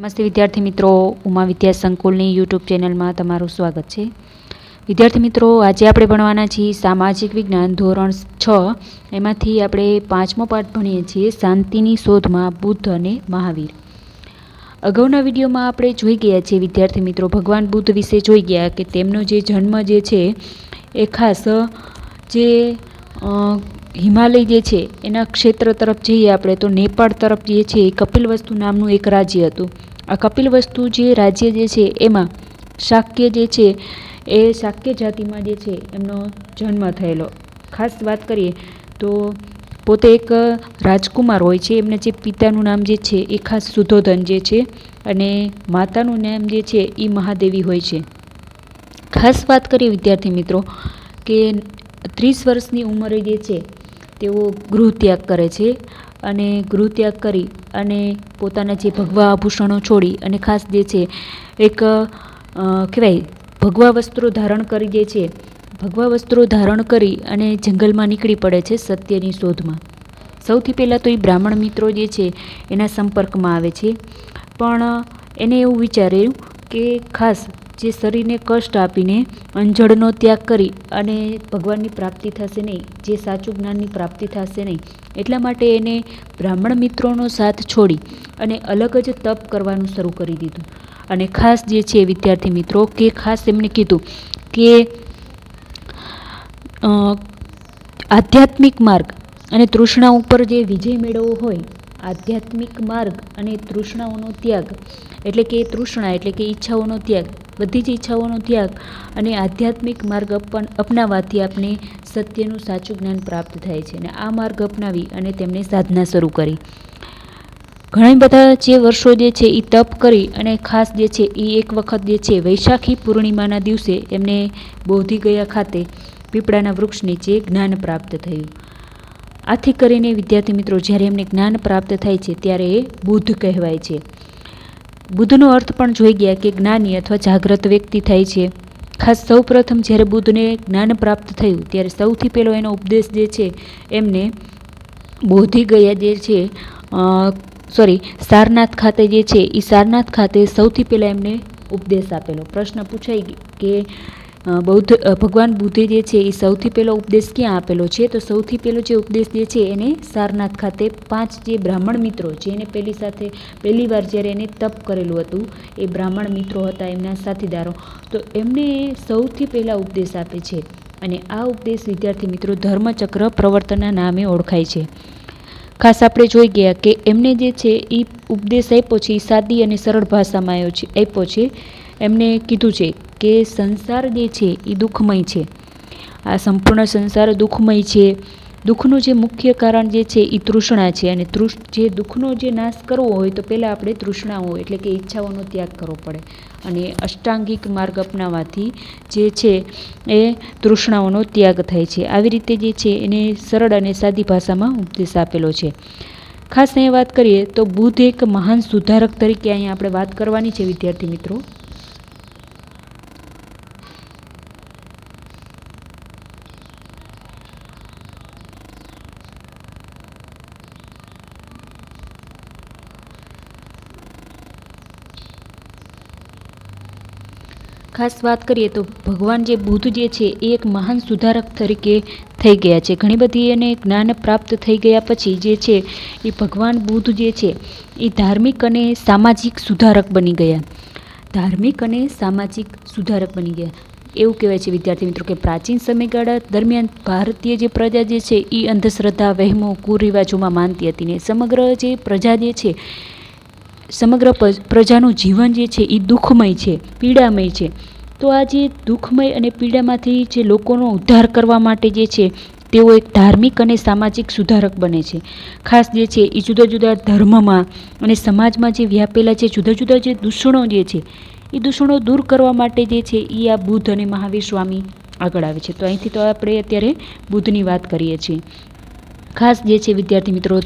નમસ્તે વિદ્યાર્થી મિત્રો, ઉમા વિદ્યા સંકુલની યુટ્યુબ ચેનલમાં તમારું સ્વાગત છે. વિદ્યાર્થી મિત્રો, આજે આપણે ભણવાના છીએ સામાજિક વિજ્ઞાન ધોરણ 6. એમાંથી આપણે 5મો પાઠ ભણીએ છીએ શાંતિની શોધમાં બુદ્ધ અને મહાવીર. અગાઉના વિડીયોમાં આપણે જોઈ ગયા છીએ વિદ્યાર્થી મિત્રો, ભગવાન બુદ્ધ વિશે જોઈ ગયા કે તેમનો જે જન્મ જે છે એ ખાસ જે હિમાલય જે છે એના ક્ષેત્ર તરફ જઈએ આપણે તો નેપાળ તરફ જે છે એ કપિલવસ્તુ નામનું એક રાજ્ય હતું. આ કપિલવસ્તુ જે રાજ્ય જે છે એમાં શાક્ય જે છે એ શાક્ય જાતિમાં જે છે એમનો જન્મ થયેલો. ખાસ વાત કરીએ તો પોતે એક રાજકુમાર હોય છે. એમને જે પિતાનું નામ જે છે એ ખાસ સુધોધન જે છે અને માતાનું નામ જે છે એ મહાદેવી હોય છે. ખાસ વાત કરીએ વિદ્યાર્થી મિત્રો કે 30 વર્ષની ઉંમરે જે છે તેઓ ગૃહત્યાગ કરે છે અને ગૃહત્યાગ કરી અને પોતાના જે ભગવા આભૂષણો છોડી અને ખાસ જે છે એક કહેવાય ભગવા વસ્ત્રો ધારણ કરી જે છે ભગવા વસ્ત્રો ધારણ કરી અને જંગલમાં નીકળી પડે છે સત્યની શોધમાં. સૌથી પહેલાં તો એ બ્રાહ્મણ મિત્રો જે છે એના સંપર્કમાં આવે છે, પણ એને એવું વિચાર્યું કે ખાસ જે શરીરને કષ્ટ આપીને અંજળનો ત્યાગ કરી અને ભગવાનની પ્રાપ્તિ થશે નહીં, જે સાચું જ્ઞાનની પ્રાપ્તિ થશે નહીં, એટલા માટે એને બ્રાહ્મણ મિત્રોનો સાથ છોડી અને અલગ જ તપ કરવાનું શરૂ કરી દીધું. અને ખાસ જે છે વિદ્યાર્થી મિત્રો કે ખાસ એમને કીધું કે આધ્યાત્મિક માર્ગ અને તૃષ્ણા ઉપર જે વિજય મેળવવો હોય, આધ્યાત્મિક માર્ગ અને તૃષ્ણાઓનો ત્યાગ એટલે કે તૃષ્ણા એટલે કે ઈચ્છાઓનો ત્યાગ, બધી જ ઈચ્છાઓનો ત્યાગ અને આધ્યાત્મિક માર્ગ અપનાવવાથી આપણે સત્યનું સાચું જ્ઞાન પ્રાપ્ત થાય છે. અને આ માર્ગ અપનાવી અને તેમણે સાધના શરૂ કરી. ઘણા બધા જે વર્ષો જે છે એ તપ કરી અને ખાસ જે છે એ એક વખત જે છે વૈશાખી પૂર્ણિમાના દિવસે એમને બોધિગયા ખાતે પીપળાના વૃક્ષ નીચે જ્ઞાન પ્રાપ્ત થયું. આથી કરીને વિદ્યાર્થી મિત્રો જ્યારે એમને જ્ઞાન પ્રાપ્ત થાય છે ત્યારે એ બુદ્ધ કહેવાય છે. બુદ્ધનો અર્થ પણ જોઈ ગયા કે જ્ઞાની અથવા જાગ્રત વ્યક્તિ થાય છે. ખાસ સૌ પ્રથમ જ્યારે બુદ્ધને જ્ઞાન પ્રાપ્ત થયું ત્યારે સૌથી પહેલો એનો ઉપદેશ જે છે એમને બોધિગયા જે છે સારનાથ ખાતે જે છે એ સારનાથ ખાતે સૌથી પહેલાં એમને ઉપદેશ આપેલો. પ્રશ્ન પૂછાઈ કે ભગવાન બુદ્ધે જે છે એ સૌથી પહેલો ઉપદેશ ક્યાં આપેલો છે, તો સૌથી પહેલો જે ઉપદેશ જે છે એને સારનાથ ખાતે 5 જે બ્રાહ્મણ મિત્રો જેને પહેલી વાર જ્યારે એને તપ કરેલું હતું એ બ્રાહ્મણ મિત્રો હતા, એમના સાથીદારો, તો એમને સૌથી પહેલાં ઉપદેશ આપે છે. અને આ ઉપદેશ વિદ્યાર્થી મિત્રો ધર્મચક્ર પ્રવર્તનના નામે ઓળખાય છે. ખાસ આપણે જોઈ ગયા કે એમને જે છે એ ઉપદેશ આપ્યો છે એ સાદી અને સરળ ભાષામાં આપ્યો છે. એમને કીધું છે કે સંસાર જે છે એ દુઃખમય છે. આ સંપૂર્ણ સંસાર દુઃખમય છે. દુઃખનું જે મુખ્ય કારણ જે છે એ તૃષ્ણા છે. અને જે દુઃખનો જે નાશ કરવો હોય તો પહેલાં આપણે તૃષ્ણાઓ એટલે કે ઈચ્છાઓનો ત્યાગ કરવો પડે. અને અષ્ટાંગિક માર્ગ અપનાવવાથી જે છે એ તૃષ્ણાઓનો ત્યાગ થાય છે. આવી રીતે જે છે એને સરળ અને સાદી ભાષામાં ઉપદેશ આપેલો છે. ખાસ અહીંયા વાત કરીએ તો બુદ્ધ એક મહાન સુધારક તરીકે અહીંયા આપણે વાત કરવાની છે વિદ્યાર્થી મિત્રો. ખાસ વાત કરીએ તો ભગવાન જે બુદ્ધ જે છે એ એક મહાન સુધારક તરીકે થઈ ગયા છે. ઘણી બધી એને જ્ઞાન પ્રાપ્ત થઈ ગયા પછી જે છે એ ભગવાન બુદ્ધ જે છે એ ધાર્મિક અને સામાજિક સુધારક બની ગયા. ધાર્મિક અને સામાજિક સુધારક બની ગયા. એવું કહેવાય છે વિદ્યાર્થી મિત્રો કે પ્રાચીન સમયગાળા દરમિયાન ભારતીય જે પ્રજા જે છે એ અંધશ્રદ્ધા, વહેમો, કુરિવાજોમાં માનતી હતી ને સમગ્ર જે પ્રજા જે છે સમગ્ર પ્રજાનું જીવન જે છે એ દુઃખમય છે, પીડામય છે. તો આ જે દુઃખમય અને પીડામાંથી જે લોકોનો ઉદ્ધાર કરવા માટે જે છે તેઓ એક ધાર્મિક અને સામાજિક સુધારક બને છે. ખાસ જે છે એ જુદા જુદા ધર્મમાં અને સમાજમાં જે વ્યાપેલા જે જુદા જુદા જે દૂષણો જે છે એ દૂષણો દૂર કરવા માટે જે છે એ આ બુદ્ધ અને મહાવીર સ્વામી આગળ આવે છે. તો અહીંથી તો આપણે અત્યારે બુદ્ધની વાત કરીએ છીએ. ખાસ જે છે વિદ્યાર્થી મિત્રો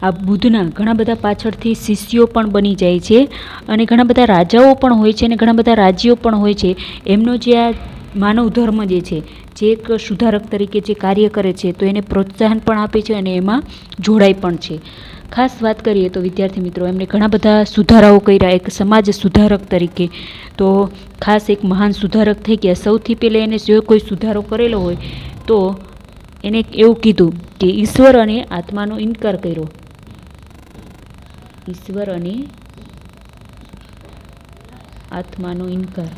આ બુદ્ધના ઘણા બધા પાછળથી શિષ્યો પણ બની જાય છે અને ઘણા બધા રાજાઓ પણ હોય છે અને ઘણા બધા રાજ્યો પણ હોય છે. એમનો જે આ માનવ ધર્મ જે છે જે એક સુધારક તરીકે જે કાર્ય કરે છે તો એને પ્રોત્સાહન પણ આપે છે અને એમાં જોડાય પણ છે. ખાસ વાત કરીએ તો વિદ્યાર્થી મિત્રો એમણે ઘણા બધા સુધારાઓ કર્યા એક સમાજ સુધારક તરીકે. તો ખાસ એક મહાન સુધારક થઈ ગયા. સૌથી પહેલાં એને જો કોઈ સુધારો કરેલો હોય તો એને એવું કીધું કે ઈશ્વર અને આત્માનો ઇનકાર કર્યો. ઈશ્વર અને આત્માનો ઇનકાર.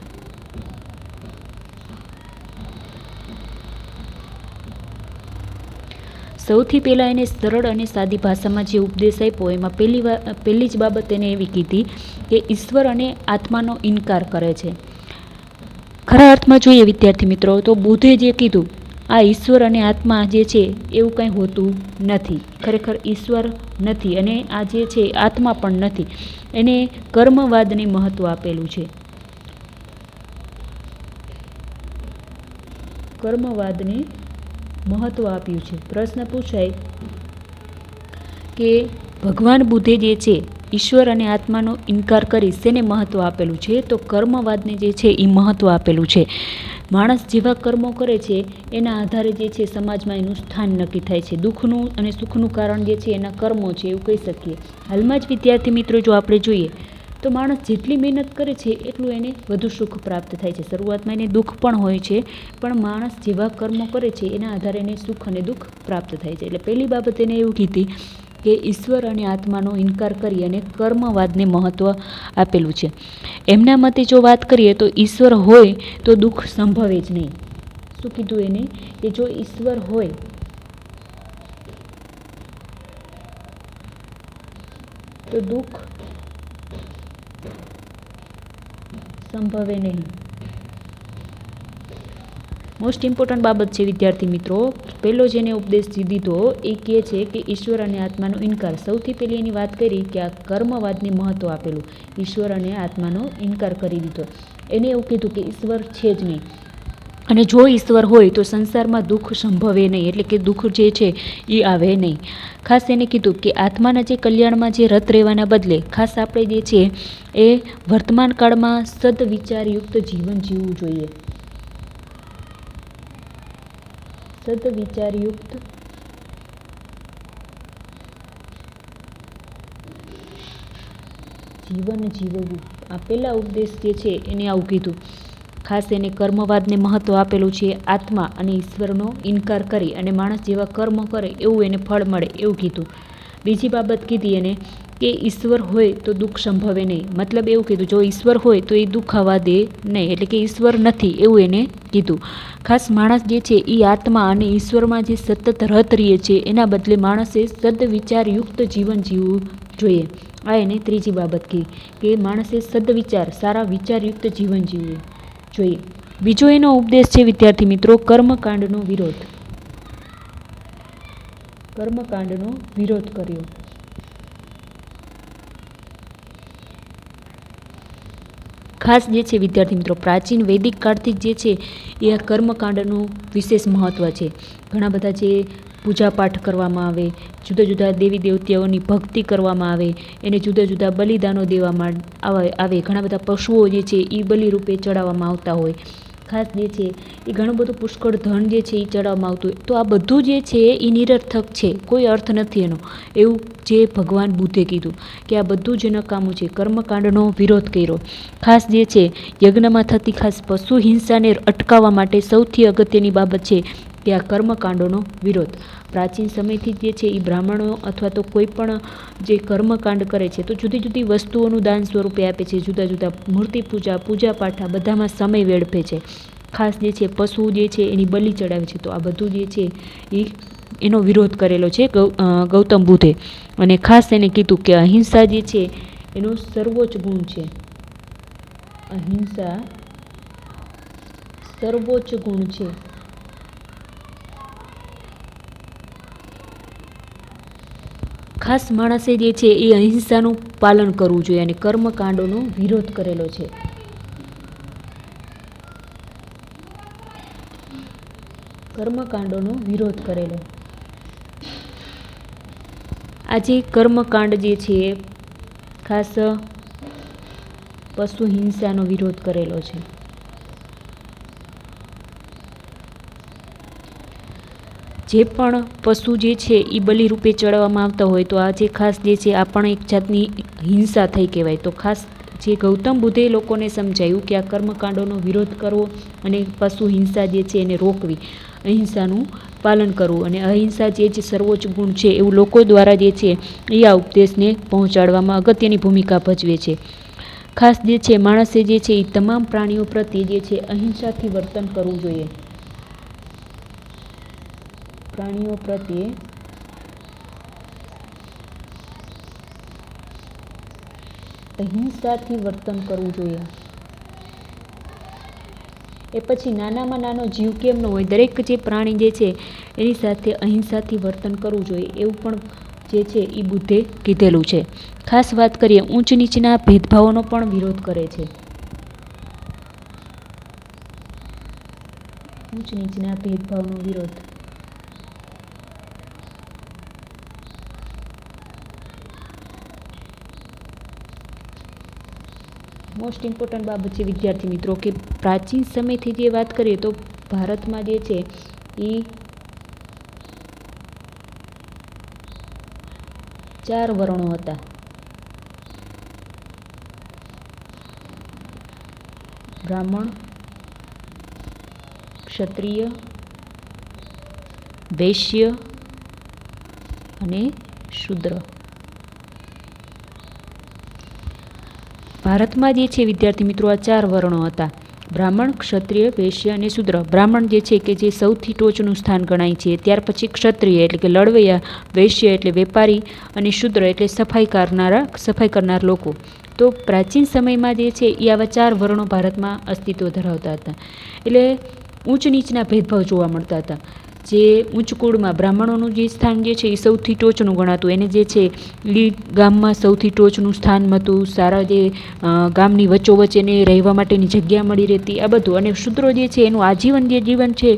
સૌથી પહેલાં એને સરળ અને સાદી ભાષામાં જે ઉપદેશ આપ્યો એમાં પહેલી જ બાબત એને એવી કીધી કે ઈશ્વર અને આત્માનો ઇનકાર કરે છે. ખરા અર્થમાં જોઈએ વિદ્યાર્થી મિત્રો તો બુદ્ધે જે કીધું આ ઈશ્વર અને આત્મા જે છે એવું કંઈ હોતું નથી. ખરેખર ઈશ્વર નથી અને આ જે છે આત્મા પણ નથી. એને કર્મવાદને મહત્ત્વ આપેલું છે. કર્મવાદને મહત્ત્વ આપ્યું છે. પ્રશ્ન પૂછાય કે ભગવાન બુદ્ધે જે છે ઈશ્વર અને આત્માનો ઇનકાર કરી શેને મહત્ત્વ આપેલું છે? તો કર્મવાદને જે છે એ મહત્ત્વ આપેલું છે. માણસ જેવા કર્મો કરે છે એના આધારે જે છે સમાજમાં એનું સ્થાન નક્કી થાય છે. દુઃખનું અને સુખનું કારણ જે છે એના કર્મો છે એવું કહી શકીએ. હાલમાં જ વિદ્યાર્થી મિત્રો જો આપણે જોઈએ તો માણસ જેટલી મહેનત કરે છે એટલું એને વધુ સુખ પ્રાપ્ત થાય છે. શરૂઆતમાં એને દુઃખ પણ હોય છે પણ માણસ જેવા કર્મો કરે છે એના આધારે એને સુખ અને દુઃખ પ્રાપ્ત થાય છે. એટલે પહેલી બાબત એને એવું કીધી કે ઈશ્વર અને આત્માનો ઇનકાર કરી અને કર્મવાદને મહત્ત્વ આપેલું છે. એમના મતે જો વાત કરીએ તો ઈશ્વર હોય તો દુઃખ સંભવે જ નહીં. શું કીધું એને? કે જો ઈશ્વર હોય તો દુઃખ સંભવે નહીં. મોસ્ટ ઇમ્પોર્ટન્ટ બાબત છે વિદ્યાર્થી મિત્રો. પહેલો જેને ઉપદેશ દીધો એ કહે છે કે ઈશ્વર અને આત્માનો ઇનકાર. સૌથી પહેલી એની વાત કરી કે આ કર્મવાદને મહત્ત્વ આપેલું. ઈશ્વર અને આત્માનો ઇનકાર કરી દીધો. એને એવું કીધું કે ઈશ્વર છે જ નહીં અને જો ઈશ્વર હોય તો સંસારમાં દુઃખ સંભવે નહીં. એટલે કે દુઃખ જે છે એ આવે નહીં. ખાસ એને કીધું કે આત્માના જે કલ્યાણમાં જે રત રહેવાના બદલે ખાસ આપણે જે છે એ વર્તમાન કાળમાં સદવિચારયુક્ત જીવન જીવવું જોઈએ. સદવિચારયુક્ત જીવન જીવવું. આ પહેલા ઉપદેશ જે છે એને આવું કીધું. ખાસ એને કર્મવાદને મહત્ત્વ આપેલું છે. આત્મા અને ઈશ્વરનો ઇનકાર કરી અને માણસ જેવા કર્મ કરે એવું એને ફળ મળે એવું કીધું. બીજી બાબત કીધી એને કે ઈશ્વર હોય તો દુઃખ સંભવે નહીં. મતલબ એવું કીધું જો ઈશ્વર હોય તો એ દુઃખ આવવા દે નહીં. એટલે કે ઈશ્વર નથી એવું એને કીધું. ખાસ માણસ જે છે એ આત્મા અને ઈશ્વરમાં જે સતત રત રહે છે એના બદલે માણસે સદવિચારયુક્ત જીવન જીવવું જોઈએ. આ એને ત્રીજી બાબત કહી કે માણસે સદવિચાર સારા વિચારયુક્ત જીવન જીવવું જોઈએ. બીજો એનો ઉપદેશ છે વિદ્યાર્થી મિત્રો કર્મકાંડનો વિરોધ. કર્મકાંડનો વિરોધ કર્યો. ખાસ જે છે વિદ્યાર્થી મિત્રો પ્રાચીન વૈદિક કાળથી જે છે એ આ કર્મકાંડનું વિશેષ મહત્ત્વ છે. ઘણા બધા જે પૂજાપાઠ કરવામાં આવે, જુદા જુદા દેવી દેવતાઓની ભક્તિ કરવામાં આવે, એને જુદા જુદા બલિદાનો દેવામાં આવે. ઘણા બધા પશુઓ જે છે એ બલિ રૂપે ચડાવવામાં આવતા હોય. ખાસ જે છે એ ઘણું બધું પુષ્કળ ધન જે છે એ ચડાવવામાં આવતું હોય. તો આ બધું જે છે એ નિરર્થક છે, કોઈ અર્થ નથી એનો. એવું જે ભગવાન બુદ્ધે કીધું કે આ બધું જ નકામું છે. કર્મકાંડનો વિરોધ કર્યો. ખાસ જે છે યજ્ઞમાં થતી ખાસ પશુ હિંસાને અટકાવવા માટે સૌથી અગત્યની બાબત છે કે આ કર્મકાંડોનો વિરોધ. પ્રાચીન સમયથી જે છે એ બ્રાહ્મણો અથવા તો કોઈ પણ જે કર્મકાંડ કરે છે તો જુદી જુદી વસ્તુઓનું દાન સ્વરૂપે આપે છે. જુદા જુદા મૂર્તિ પૂજા, પૂજાપાઠ આ બધામાં સમય વેડફે છે. ખાસ જે છે પશુ જે છે એની બલિ ચડાવે છે. તો આ બધું જે છે એ એનો વિરોધ કરેલો છે ગૌતમ બુદ્ધે. અને ખાસ એને કીધું કે અહિંસા જે છે એનો સર્વોચ્ચ ગુણ છે. અહિંસા સર્વોચ્ચ ગુણ છે. ખાસ માણસે જે છે એ અહિંસાનું પાલન કરવું જોઈએ અને કર્મકાંડોનો વિરોધ કરેલો છે. કર્મકાંડોનો વિરોધ કરેલો. આજે કર્મકાંડ જે છે ખાસ પશુ હિંસાનો વિરોધ કરેલો છે. જે પણ પશુ જે છે એ બલિ રૂપે ચડાવવામાં આવતા હોય તો આ જે ખાસ જે છે આ પણ એક જાતની હિંસા થઈ કહેવાય. તો ખાસ જે ગૌતમ બુદ્ધે લોકોને સમજાયું કે આ કર્મકાંડોનો વિરોધ કરવો અને પશુ હિંસા જે છે એને રોકવી, અહિંસાનું પાલન કરવું અને અહિંસા જે સર્વોચ્ચ ગુણ છે એવું લોકો દ્વારા જે છે એ આ ઉપદેશને પહોંચાડવામાં અગત્યની ભૂમિકા ભજવે છે. ખાસ જે છે માણસે જે છે એ તમામ પ્રાણીઓ પ્રત્યે જે છે અહિંસાથી વર્તન કરવું જોઈએ. પ્રાણીઓ પ્રત્યે અહિંસાથી વર્તન કરવું જોઈએ. એ પછી નાનામાં નાનો જીવ કેમ ન હોય, દરેક જે પ્રાણી જે છે એની સાથે અહિંસાથી વર્તન કરવું જોઈએ એવું પણ જે છે એ બુદ્ધે કીધેલું છે. ખાસ વાત કરીએ ઊંચ નીચના ભેદભાવોનો પણ વિરોધ કરે છે. ઊંચ નીચના ભેદભાવનો વિરોધ. મોસ્ટ ઇમ્પોર્ટન્ટ બાબત છે વિદ્યાર્થી મિત્રો કે પ્રાચીન સમયથી જે વાત કરીએ તો ભારતમાં જે છે એ 4 વર્ણો હતા. બ્રાહ્મણ, ક્ષત્રિય, વૈશ્ય અને શૂદ્ર. ભારતમાં જે છે વિદ્યાર્થી મિત્રો આ 4 વર્ણો હતા. બ્રાહ્મણ, ક્ષત્રિય, વૈશ્ય અને શૂદ્ર. બ્રાહ્મણ જે છે કે જે સૌથી ટોચનું સ્થાન ગણાય છે. ત્યાર પછી ક્ષત્રિય એટલે કે લડવૈયા, વૈશ્ય એટલે વેપારી અને શૂદ્ર એટલે સફાઈ કરનાર લોકો. તો પ્રાચીન સમયમાં જે છે એ આવા 4 વર્ણો ભારતમાં અસ્તિત્વ ધરાવતા હતા. એટલે ઊંચ નીચના ભેદભાવ જોવા મળતા હતા. જે ઉચ્ચ કુળમાં બ્રાહ્મણોનું જે સ્થાન જે છે એ સૌથી ટોચનું ગણાતું. એને જે છે એ ગામમાં સૌથી ટોચનું સ્થાન હતું. સારા જે ગામની વચ્ચોવચ્ચ એને રહેવા માટેની જગ્યા મળી રહેતી, આ બધું. અને શૂદ્રો જે છે એનું આજીવન જે જીવન છે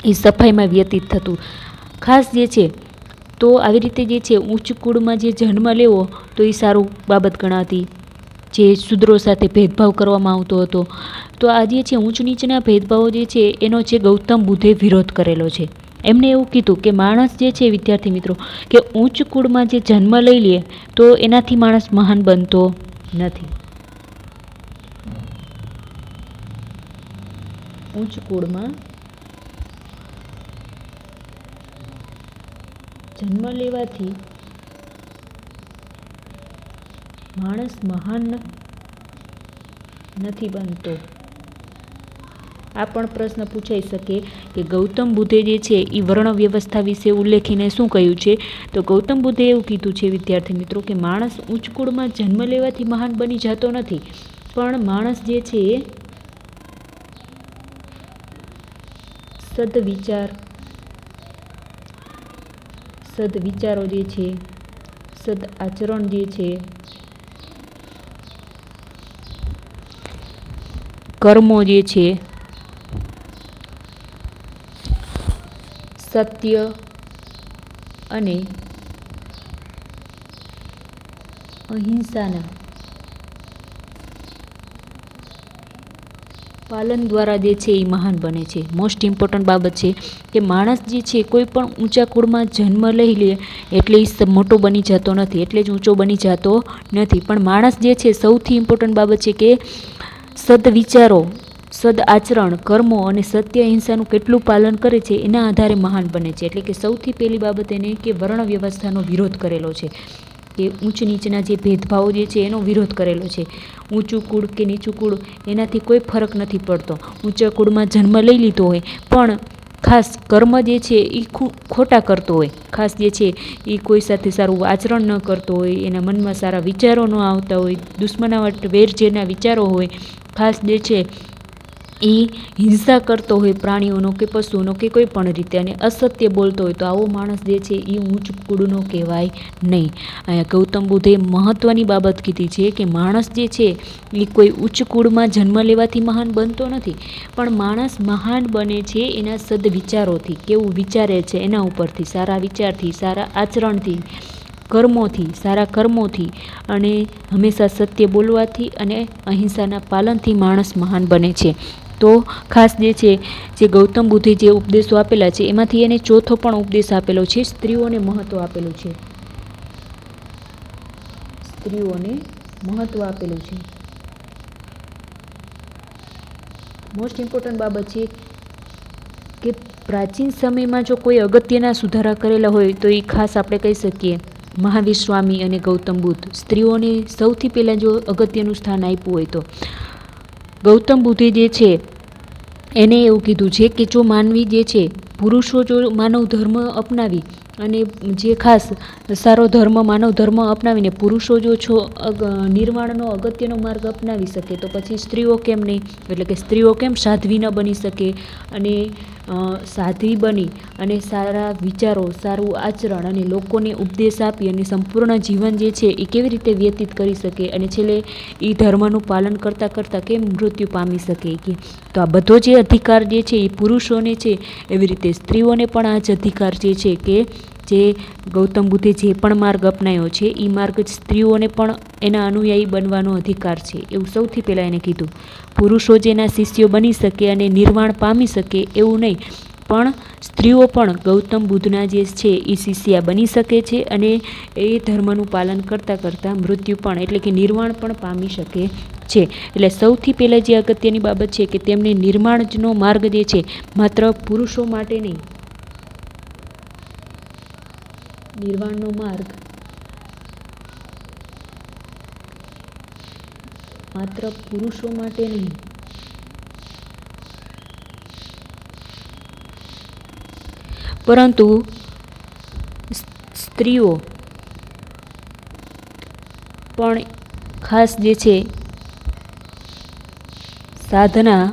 એ સફાઈમાં વ્યતીત થતું. ખાસ જે છે તો આવી રીતે જે છે ઉચ્ચ કુળમાં જે જન્મ લેવો તો એ સારું બાબત ગણાતી. જે શૂદ્રો સાથે ભેદભાવ કરવામાં આવતો હતો. તો આ જે છે ઊંચ નીચના ભેદભાવો જે છે એનો જે ગૌતમ બુદ્ધે વિરોધ કરેલો છે. એમને એવું કીધું કે માણસ જે છે વિદ્યાર્થી મિત્રો કે ઉચ્ચ કુળમાં જે જન્મ લઈ લે તો એનાથી માણસ મહાન બનતો નથી. ઉચ્ચ કુળમાં જન્મ લેવાથી માણસ મહાન નથી બનતો. આ પણ પ્રશ્ન પૂછાઈ શકે કે ગૌતમ બુદ્ધે જે છે એ વર્ણ વ્યવસ્થા વિશે ઉલ્લેખીને શું કહ્યું છે? તો ગૌતમ બુદ્ધે એવું કીધું છે વિદ્યાર્થી મિત્રો કે માણસ ઉચ્ચ કુળમાં જન્મ લેવાથી મહાન બની જતો નથી, પણ માણસ જે છે એ સદવિચારો જે છે, સદ આચરણ જે છે, કર્મો જે છે, સત્ય અને અહિંસાના પાલન દ્વારા જે છે એ મહાન બને છે. મોસ્ટ ઇમ્પોર્ટન્ટ બાબત છે કે માણસ જે છે કોઈ પણ ઊંચા કુળમાં જન્મ લઈ લે એટલે એ મોટો બની જતો નથી, એટલે જ ઊંચો બની જતો નથી. પણ માણસ જે છે સૌથી ઇમ્પોર્ટન્ટ બાબત છે કે સદવિચારો, સદ આચરણ, કર્મો અને સત્ય અહિંસાનું કેટલું પાલન કરે છે એના આધારે મહાન બને છે. એટલે કે સૌથી પહેલી બાબત એને કે વર્ણ વ્યવસ્થાનો વિરોધ કરેલો છે, કે ઊંચ નીચના જે ભેદભાવો જે છે એનો વિરોધ કરેલો છે. ઊંચું કુળ કે નીચું કુળ એનાથી કોઈ ફરક નથી પડતો. ઊંચા કુળમાં જન્મ લઈ લીધો હોય પણ ખાસ કર્મ જે છે એ ખોટા કરતો હોય, ખાસ જે છે એ કોઈ સાથે સારું આચરણ ન કરતો હોય, એના મનમાં સારા વિચારો ન આવતા હોય, દુશ્મનાવટ વેર જેના વિચારો હોય, ખાસ જે છે એ હિંસા કરતો હોય પ્રાણીઓનો કે પશુઓનો કે કોઈ પણ રીતે, અને અસત્ય બોલતો હોય તો આવો માણસ જે છે એ ઊંચ કુળનો કહેવાય નહીં. અહીંયા ગૌતમ બુદ્ધે મહત્ત્વની બાબત કીધી છે કે માણસ જે છે એ કોઈ ઉચ્ચ કુળમાં જન્મ લેવાથી મહાન બનતો નથી, પણ માણસ મહાન બને છે એના સદવિચારોથી, કેવું વિચારે છે એના ઉપરથી, સારા વિચારથી, સારા આચરણથી, કર્મોથી, સારા કર્મોથી અને હંમેશા સત્ય બોલવાથી અને અહિંસાના પાલનથી માણસ મહાન બને છે. તો ખાસ જે ગૌતમ બુદ્ધે જે ઉપદેશો આપેલા છે એમાંથી એને ચોથો પણ ઉપદેશ આપેલો છે, સ્ત્રીઓને મહત્વ આપેલું છે. સ્ત્રીઓને મહત્વ આપેલું છે. મોસ્ટ ઇમ્પોર્ટન્ટ બાબત છે કે પ્રાચીન સમયમાં જો કોઈ અગત્યના સુધારા કરેલા હોય તો એ ખાસ આપણે કહી શકીએ મહાવીર સ્વામી અને ગૌતમ બુદ્ધ. સ્ત્રીઓને સૌથી પહેલાં જો અગત્યનું સ્થાન આપ્યું હોય તો ગૌતમ બુદ્ધે જે છે એને એવું કીધું છે કે જો માનવી જે છે, પુરુષો જો માનવ ધર્મ અપનાવી અને જે ખાસ સારો ધર્મ માનવ ધર્મ અપનાવીને પુરુષો જો નિર્વાણનો અગત્યનો માર્ગ અપનાવી શકે તો પછી સ્ત્રીઓ કેમ નહીં? એટલે કે સ્ત્રીઓ કેમ સાધ્વી ન બની શકે અને સાધ્વી બની અને સારા વિચારો, સારું આચરણ અને લોકોને ઉપદેશ આપી અને સંપૂર્ણ જીવન જે છે એ કેવી રીતે વ્યતીત કરી શકે અને છેલ્લે એ ધર્મનું પાલન કરતાં કરતાં કેમ મૃત્યુ પામી શકે. કે તો આ બધો જે અધિકાર જે છે એ પુરુષોને છે, એવી રીતે સ્ત્રીઓને પણ આ જ અધિકાર જે છે કે જે ગૌતમ બુદ્ધે જે પણ માર્ગ અપનાવ્યો છે એ માર્ગ સ્ત્રીઓને પણ એના અનુયાયી બનવાનો અધિકાર છે, એવું સૌથી પહેલાં એને કીધું. પુરુષો જેના શિષ્યો બની શકે અને નિર્વાણ પામી શકે એવું નહીં, પણ સ્ત્રીઓ પણ ગૌતમ બુદ્ધના જે છે એ શિષ્યા બની શકે છે અને એ ધર્મનું પાલન કરતાં કરતાં મૃત્યુ પણ એટલે કે નિર્વાણ પણ પામી શકે છે. એટલે સૌથી પહેલાં જે અગત્યની બાબત છે કે તેમને નિર્માણનો માર્ગ જે છે માત્ર પુરુષો માટે નહીં, નિર્વાણનો માર્ગ માત્ર પુરુષો માટે નહીં, પરંતુ સ્ત્રીઓ પણ ખાસ જે છે સાધના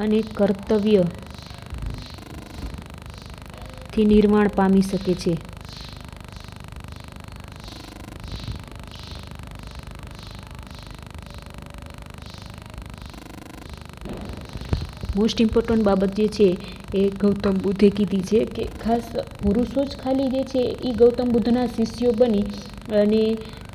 અને કર્તવ્યથી નિર્વાણ પામી શકે છે. મોસ્ટ ઇમ્પોર્ટન્ટ બાબત જે છે એ ગૌતમ બુદ્ધે કીધી છે કે ખાસ પુરુષો જ ખાલી જે છે એ ગૌતમ બુદ્ધના શિષ્યો બની અને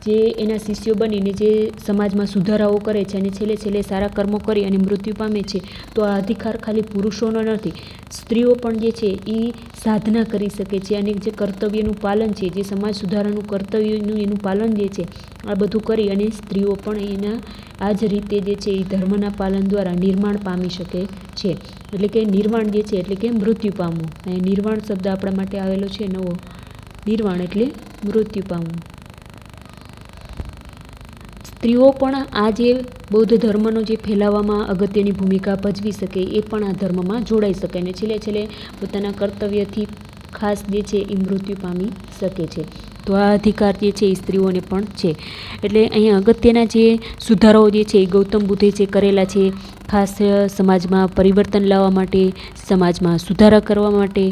જે એના શિષ્યો બનીને જે સમાજમાં સુધારાઓ કરે છે અને છેલ્લે સારા કર્મો કરી અને મૃત્યુ પામે છે, તો આ અધિકાર ખાલી પુરુષોનો નથી. સ્ત્રીઓ પણ જે છે એ સાધના કરી શકે છે અને જે કર્તવ્યનું પાલન છે, જે સમાજ સુધારાનું કર્તવ્યનું એનું પાલન જે છે આ બધું કરી અને સ્ત્રીઓ પણ એના આ જ રીતે જે છે એ ધર્મના પાલન દ્વારા નિર્માણ પામી શકે છે. એટલે કે નિર્વાણ જે છે એટલે કે મૃત્યુ પામવું. અને નિર્વાણ શબ્દ આપણા માટે આવેલો છે નવો. નિર્વાણ એટલે મૃત્યુ પામવું. સ્ત્રીઓ પણ આ જે બૌદ્ધ ધર્મનો જે ફેલાવવામાં અગત્યની ભૂમિકા ભજવી શકે એ પણ આ ધર્મમાં જોડાઈ શકે અને છેલ્લે પોતાના કર્તવ્યથી ખાસ જે છે એ મૃત્યુ પામી શકે છે. તો આ અધિકાર જે છે એ સ્ત્રીઓને પણ છે. એટલે અહીંયા અગત્યના જે સુધારાઓ જે છે એ ગૌતમ બુદ્ધે જે કરેલા છે, ખાસ સમાજમાં પરિવર્તન લાવવા માટે, સમાજમાં સુધારા કરવા માટે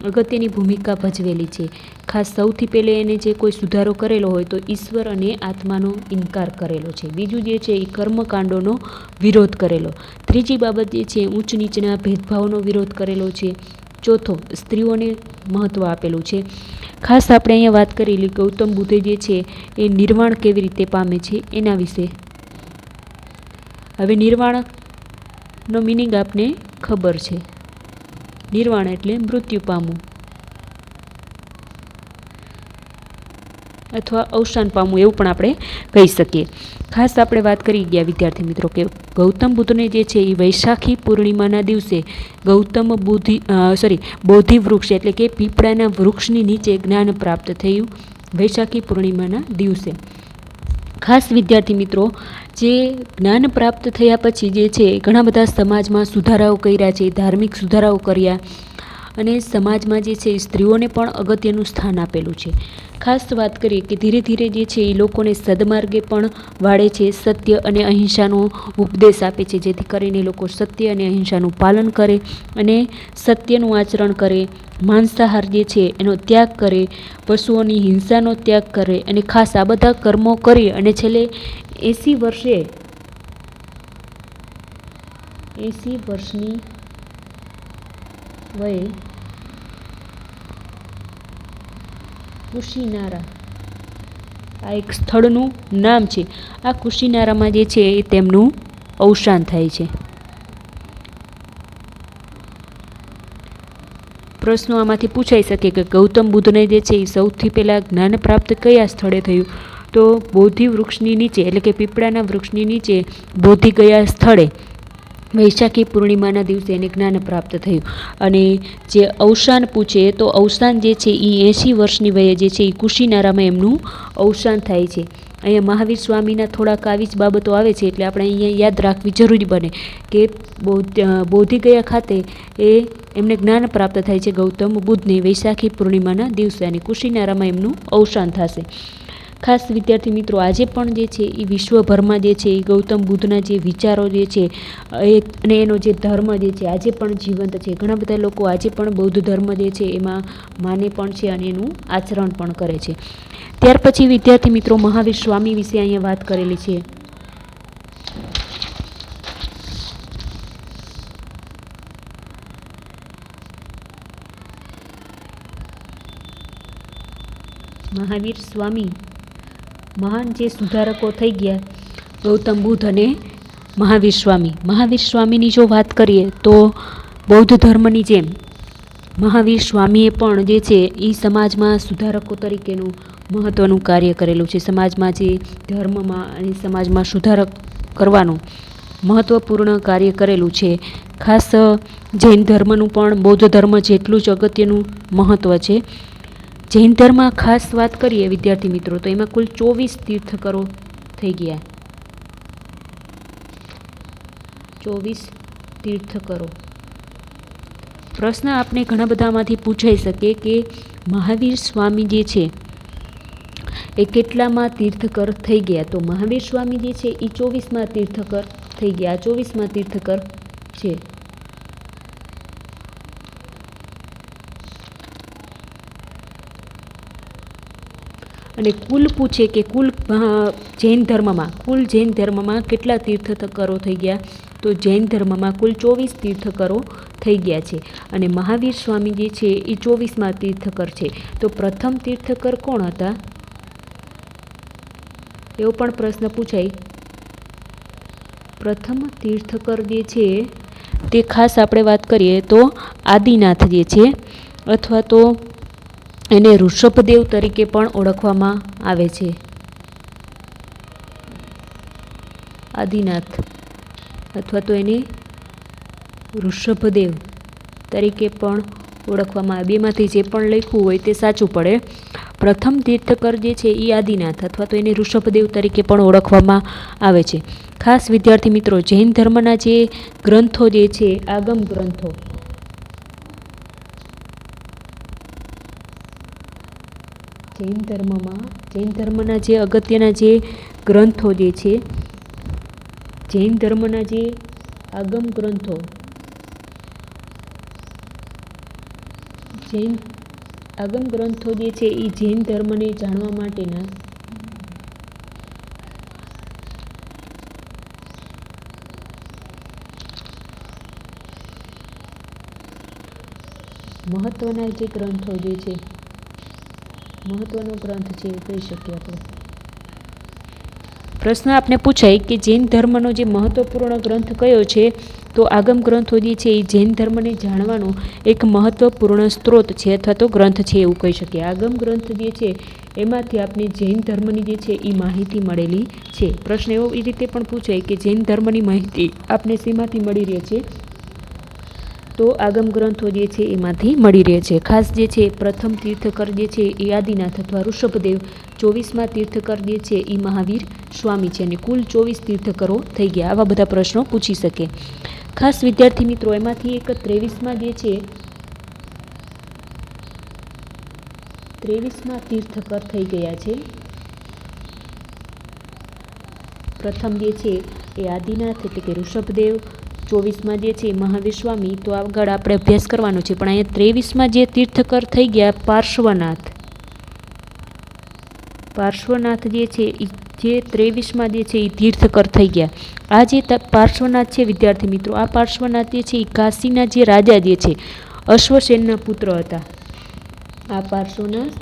અગત્યની ભૂમિકા ભજવેલી છે. ખાસ સૌથી પહેલે એને જે કોઈ સુધારો કરેલો હોય તો ઈશ્વર અને આત્માનો ઇનકાર કરેલો છે. બીજું જે છે એ કર્મકાંડોનો વિરોધ કરેલો. ત્રીજી બાબત જે છે ઊંચ નીચના ભેદભાવનો વિરોધ કરેલો છે. ચોથો, સ્ત્રીઓને મહત્ત્વ આપેલું છે. ખાસ આપણે અહીંયા વાત કરેલી ગૌતમ બુદ્ધે જે છે એ નિર્વાણ કેવી રીતે પામે છે એના વિશે. હવે નિર્વાણનો મિનિંગ આપને ખબર છે. નિર્વાણ એટલે મૃત્યુ પામવું અથવા અવસાન પામવું એવું પણ આપણે કહી શકીએ. ખાસ આપણે વાત કરી ગયા વિદ્યાર્થી મિત્રો કે ગૌતમ બુદ્ધને જે છે એ વૈશાખી પૂર્ણિમાના દિવસે બોધિ વૃક્ષ એટલે કે પીપળાના વૃક્ષની નીચે જ્ઞાન પ્રાપ્ત થયું વૈશાખી પૂર્ણિમાના દિવસે. ખાસ વિદ્યાર્થી મિત્રો, જે જ્ઞાન પ્રાપ્ત થયા પછી જે છે ઘણા બધા સમાજમાં સુધારાઓ કર્યા છે, ધાર્મિક સુધારાઓ કર્યા અને સમાજમાં જે છે સ્ત્રીઓને પણ અગત્યનું સ્થાન આપેલું છે. ખાસ વાત કરીએ કે ધીરે ધીરે જે છે એ લોકોને સદમાર્ગે પણ વાળે છે, સત્ય અને અહિંસાનો ઉપદેશ આપે છે, જેથી કરીને લોકો સત્ય અને અહિંસાનું પાલન કરે અને સત્યનું આચરણ કરે, માંસાહાર જે છે એનો ત્યાગ કરે, પશુઓની હિંસાનો ત્યાગ કરે અને ખાસ આ બધા કર્મો કરી અને છેલ્લે 80 વર્ષની વયે કુશીનારા, આ એક સ્થળનું નામ છે. આ કુશીનારામાં જે છે એ તેમનું અવસાન થાય છે. પ્રશ્નો આમાંથી પૂછાઈ શકે કે ગૌતમ બુદ્ધને જે છે એ સૌથી પહેલાં જ્ઞાન પ્રાપ્ત કયા સ્થળે થયું? તો બોધિ વૃક્ષની નીચે એટલે કે પીપળાના વૃક્ષની નીચે બોધિ ગયા સ્થળે વૈશાખી પૂર્ણિમાના દિવસે એને જ્ઞાન પ્રાપ્ત થયું. અને જે અવસાન પૂછે તો અવસાન જે છે એ 80 વર્ષની વયે જે છે એ કુશીનારામાં એમનું અવસાન થાય છે. અહીંયા મહાવીર સ્વામીના થોડાક આવી જ બાબતો આવે છે એટલે આપણે અહીંયા યાદ રાખવી જરૂરી બને કે બોધિ ગયા ખાતે એ એમને જ્ઞાન પ્રાપ્ત થાય છે ગૌતમ બુદ્ધને વૈશાખી પૂર્ણિમાના દિવસે અને કુશીનારામાં એમનું અવસાન થશે. ખાસ વિદ્યાર્થી મિત્રો, આજે પણ જે છે એ વિશ્વભરમાં જે છે એ ગૌતમ બુદ્ધના જે વિચારો જે છે અને એનો જે ધર્મ જે છે આજે પણ જીવંત છે. ઘણા બધા લોકો આજે પણ બૌદ્ધ ધર્મ જે છે એમાં માને પણ છે અને એનું આચરણ પણ કરે છે. ત્યાર પછી વિદ્યાર્થી મિત્રો, મહાવીર સ્વામી વિશે અહીંયા વાત કરેલી છે. મહાવીર સ્વામી મહાન જે સુધારકો થઈ ગયા ગૌતમ બુદ્ધ અને મહાવીર સ્વામી. મહાવીર સ્વામીની જો વાત કરીએ તો બૌદ્ધ ધર્મની જેમ મહાવીર સ્વામીએ પણ જે છે એ સમાજમાં સુધારકો તરીકેનું મહત્ત્વનું કાર્ય કરેલું છે. સમાજમાં જે ધર્મમાં અને સમાજમાં સુધારક કરવાનું મહત્ત્વપૂર્ણ કાર્ય કરેલું છે. ખાસ જૈન ધર્મનું પણ બૌદ્ધ ધર્મ જેટલું જ અગત્યનું મહત્ત્વ છે. જૈન ધર્મમાં ખાસ વાત કરીએ વિદ્યાર્થી મિત્રો તો એમાં કુલ 24 તીર્થકરો થઈ ગયા. 24 તીર્થકરો. પ્રશ્ન આપણે ઘણા બધામાંથી પૂછાઈ શકે કે મહાવીર સ્વામી જે છે એ કેટલામાં તીર્થકર થઈ ગયા? તો મહાવીર સ્વામી જે છે એ 24માં તીર્થકર થઈ ગયા. 24માં તીર્થકર છે. અને કુલ પૂછે કે કુલ જૈન ધર્મમાં કેટલા તીર્થકરો થઈ ગયા? તો જૈન ધર્મમાં કુલ 24 તીર્થકરો થઈ ગયા છે. અને મહાવીર સ્વામી જે છે એ 24માં તીર્થકર છે. તો પ્રથમ તીર્થકર કોણ હતા? એવો પણ પ્રશ્ન પૂછાય. પ્રથમ તીર્થકર જે છે તે ખાસ આપણે વાત કરીએ તો આદિનાથ જે છે, અથવા તો એને ઋષભદેવ તરીકે પણ ઓળખવામાં આવે છે. આદિનાથ અથવા તો એને ઋષભદેવ તરીકે પણ ઓળખવામાં આવે. બેમાંથી જે પણ લખ્યું હોય તે સાચું પડે. પ્રથમ તીર્થકર જે છે એ આદિનાથ અથવા તો એને ઋષભદેવ તરીકે પણ ઓળખવામાં આવે છે. ખાસ વિદ્યાર્થી મિત્રો, જૈન ધર્મના જે ગ્રંથો જે છે, આગમ ગ્રંથો, જૈન ધર્મના જે અગત્યના જે ગ્રંથો જે છે, જૈન ધર્મના જે આગમ ગ્રંથો, જૈન આગમ ગ્રંથો જે છે એ જૈન ધર્મને જાણવા માટેના મહત્વના જે ગ્રંથો જે છે, મહત્વનો ગ્રંથ છે એ કહી શકીએ આપણે. પ્રશ્ન આપને પૂછાય કે જૈન ધર્મનો જે મહત્વપૂર્ણ ગ્રંથ કયો છે? તો આગમ ગ્રંથો જે છે એ જૈન ધર્મને જાણવાનો એક મહત્વપૂર્ણ સ્ત્રોત છે અથવા તો ગ્રંથ છે એવું કહી શકીએ. આગમ ગ્રંથ જે છે એમાંથી આપણે જૈન ધર્મની જે છે એ માહિતી મળેલી છે. પ્રશ્ન એવો એ રીતે પણ પૂછાય કે જૈન ધર્મની માહિતી આપને શેમાંથી મળી રહે છે? તો આગમ ગ્રંથો જે છે એમાંથી મળી રહે છે. ખાસ જે છે પ્રથમ તીર્થકર જે છે એ આદિનાથ અથવા ઋષભદેવ, 24માં તીર્થકર જે છે એ મહાવીર સ્વામી છે અને કુલ 24 તીર્થકરો થઈ ગયા. આવા બધા પ્રશ્નો પૂછી શકે. ખાસ વિદ્યાર્થી મિત્રો, એમાંથી એક 23માં જે છે 23માં તીર્થકર થઈ ગયા છે. પ્રથમ જે છે એ આદિનાથ એટલે કે ઋષભદેવ, 24માં જે છે મહાવીર સ્વામી. તો આગળ આપણે અભ્યાસ કરવાનો છે, પણ અહીંયા 23માં જે તીર્થકર થઈ ગયા પાર્શ્વનાથ. પાર્શ્વનાથ જે છે જે 23માં જે છે એ તીર્થકર થઈ ગયા. આ જે પાર્શ્વનાથ છે વિદ્યાર્થી મિત્રો, આ પાર્શ્વનાથ જે છે એ કાશીના જે રાજા જે છે અશ્વસેનના પુત્ર હતા. આ પાર્શ્વનાથ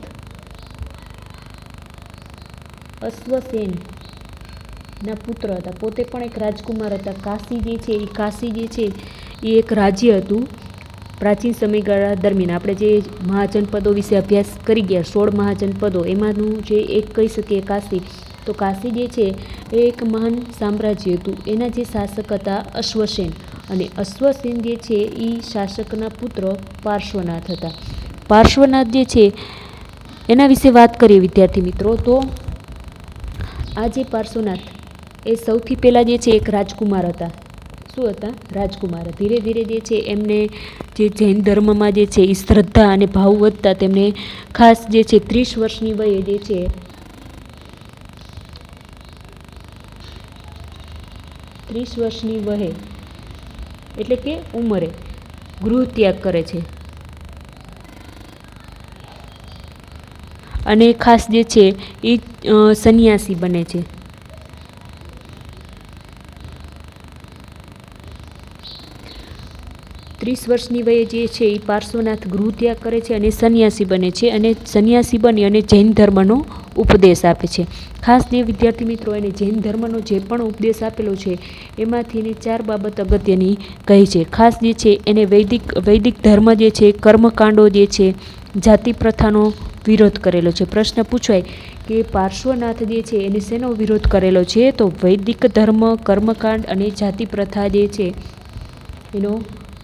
અશ્વસેન ના પુત્ર હતા, પોતે પણ એક રાજકુમાર હતા. કાશી જે છે એ કાશી જે છે એ એક રાજ્ય હતું પ્રાચીન સમયગાળા દરમિયાન. આપણે જે મહાજનપદો વિશે અભ્યાસ કરી ગયા, 16 મહાજનપદો, એમાંનું જે એક કહી શકીએ કાશી. તો કાશી જે છે એ એક મહાન સામ્રાજ્ય હતું. એના જે શાસક હતા અશ્વસેન, અને અશ્વસેન જે છે એ શાસકના પુત્ર પાર્શ્વનાથ હતા. પાર્શ્વનાથ જે છે એના વિશે વાત કરીએ વિદ્યાર્થી મિત્રો. તો આ જે પાર્શ્વનાથ એ સૌથી પહેલાં જે છે એક રાજકુમાર હતા. શું હતા? રાજકુમાર. ધીરે ધીરે જે છે એમને જે જૈન ધર્મમાં જે છે એ શ્રદ્ધા અને ભાવ વધતા તેમને ખાસ જે છે 30 વર્ષની વયે જે છે 30 વર્ષની વયે એટલે કે ઉંમરે ગૃહ ત્યાગ કરે છે. અને ખાસ જે છે એ સંન્યાસી બને છે. ત્રીસ વર્ષની વયે જે છે એ પાર્શ્વનાથ ગૃહ ત્યાગ કરે છે અને સંન્યાસી બને છે. અને સંન્યાસી બની અને જૈન ધર્મનો ઉપદેશ આપે છે. ખાસ જે વિદ્યાર્થી મિત્રો એને જૈન ધર્મનો જે પણ ઉપદેશ આપેલો છે એમાંથી એને 4 બાબત અગત્યની કહી છે. ખાસ જે છે એને વૈદિક ધર્મ જે છે, કર્મકાંડો જે છે, જાતિ પ્રથાનો વિરોધ કરેલો છે. પ્રશ્ન પૂછાય કે પાર્શ્વનાથ જે છે એને શેનો વિરોધ કરેલો છે? તો વૈદિક ધર્મ, કર્મકાંડ અને જાતિ પ્રથા જે છે એનો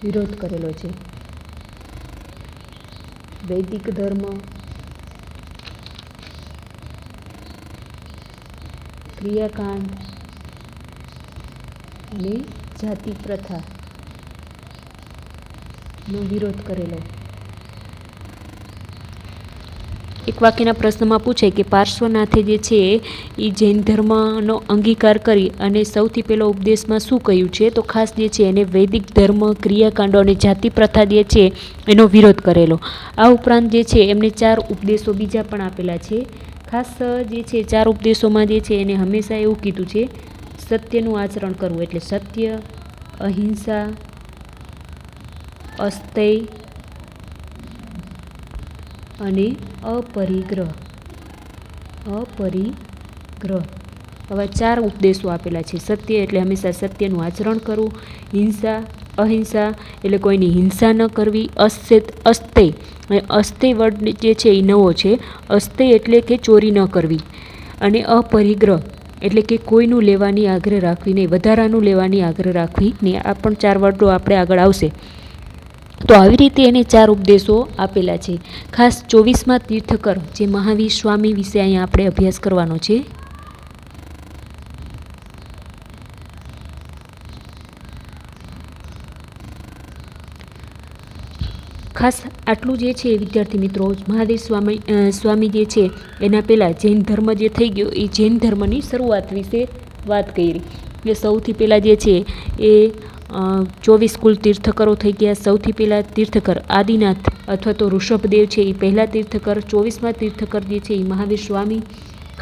વિરોધ કરેલો છે. વૈદિક ધર્મ, ક્રિયાકાંડ અને જાતિ પ્રથાનો વિરોધ કરેલો. એક વાક્યના પ્રશ્નમાં પૂછે કે પાર્શ્વનાથે જે છે એ જૈન ધર્મનો અંગીકાર કરી અને સૌથી પહેલો ઉપદેશમાં શું કહ્યું છે? તો ખાસ જે છે એને વૈદિક ધર્મ, ક્રિયાકાંડો અને જાતિ પ્રથા જે છે એનો વિરોધ કરેલો. આ ઉપરાંત જે છે એમને 4 ઉપદેશો બીજા પણ આપેલા છે. ખાસ જે છે 4 ઉપદેશોમાં જે છે એને હંમેશા એવું કીધું છે સત્યનું આચરણ કરવું. એટલે સત્ય, અહિંસા, અસ્તેય અને અપરિગ્રહ. આવા 4 ઉપદેશો આપેલા છે. સત્ય એટલે હંમેશા સત્યનું આચરણ કરવું. અહિંસા એટલે કોઈની હિંસા ન કરવી. અસ્તેય વર્ડ જે છે એ નવો છે. અસ્તેય એટલે કે ચોરી ન કરવી. અને અપરિગ્રહ એટલે કે કોઈનું લેવાની આગ્રહ રાખવી નહીં, વધારાનું લેવાની આગ્રહ રાખવી નહીં. આ પણ 4 વર્ડો આપણે આગળ આવશે. તો આવી રીતે એને 4 ઉપદેશો આપેલા છે. ખાસ 24મા તીર્થકર જે મહાવીર સ્વામી વિશે અહીંયા આપણે અભ્યાસ કરવાનો છે. ખાસ આટલું જે છે વિદ્યાર્થી મિત્રો, મહાવીર સ્વામી જે છે એના પહેલાં જૈન ધર્મ જે થઈ ગયો એ જૈન ધર્મની શરૂઆત વિશે વાત કરી. એટલે સૌથી પહેલાં જે છે એ 24 કુલ તીર્થકરો થઈ ગયા. સૌથી પહેલાં તીર્થકર આદિનાથ અથવા તો ઋષભદેવ છે એ પહેલાં તીર્થકર. 24મા તીર્થકર જે છે એ મહાવીર સ્વામી.